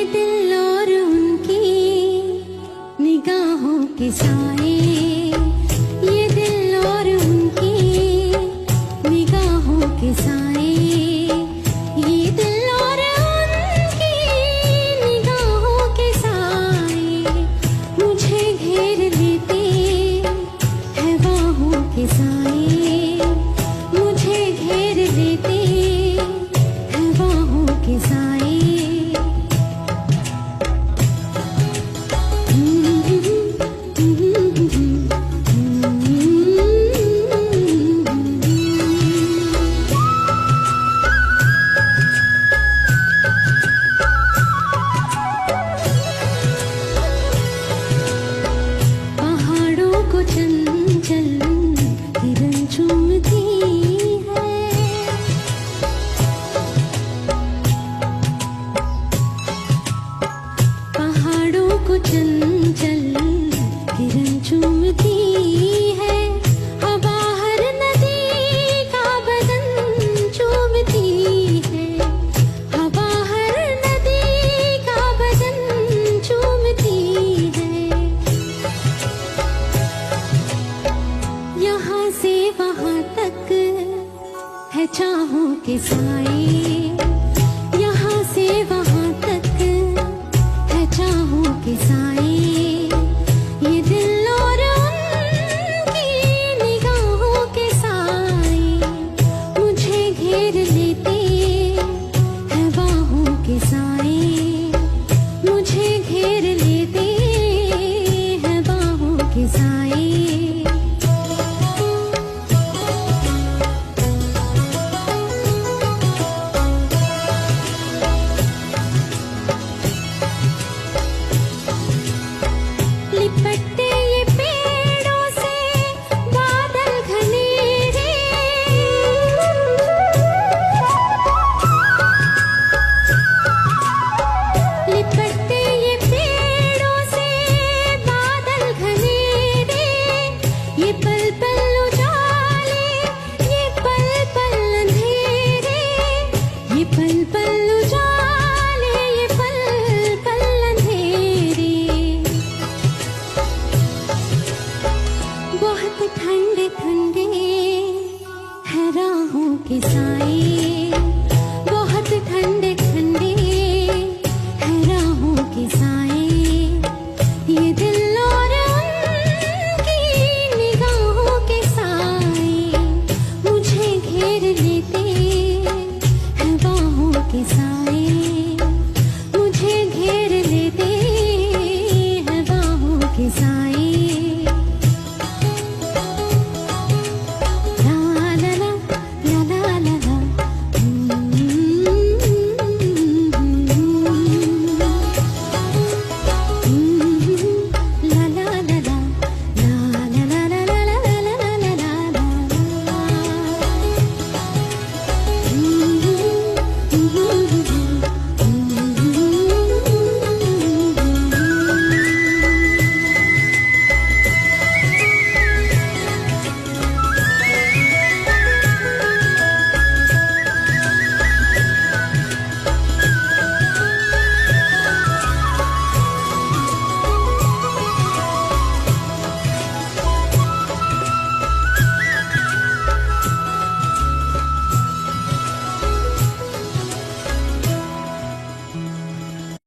दिल और उनकी निगाहों के साए, ये दिल और उनकी निगाहों के साए, ये दिल और उनकी निगाहों के साए मुझे घेर लेते हैं बाहों के साए, मुझे घेर लेते हैं बाहों के साए। पहाड़ों को चंचल हिरन चूमती है, पहाड़ों को चंचल हिरन चूमती है, हवा हर नदी का बदन चूमती है, हवा हर नदी का बदन चूमती है। यहाँ से वहाँ तक है चाहों के साए, यहाँ से वहाँ तक है चाहों के साए, ये दिल और उनकी निगाहों के साए मुझे घेर लेते हैं बाहों के साए, मुझे घेर लेते हैं बाहों के साए। लिपटते ये पेड़ों से बादल घनेरे, लिपटते ये पेड़ों से बादल घनेरे, ये पल पल उजाले, ये पल पल अंधेरे, ये पल पल उजाले, ये पल पल अंधेरे। बहुत ठंडे ठंडे है राहों के साए, बहुत ठंडे ठंडे है राहों के साए, ये दिल और उनकी निगाहों के साए मुझे घेर लेते हैं बाहों के साए, मुझे घेर लेते हैं बाहों के साए। Mm-hmm.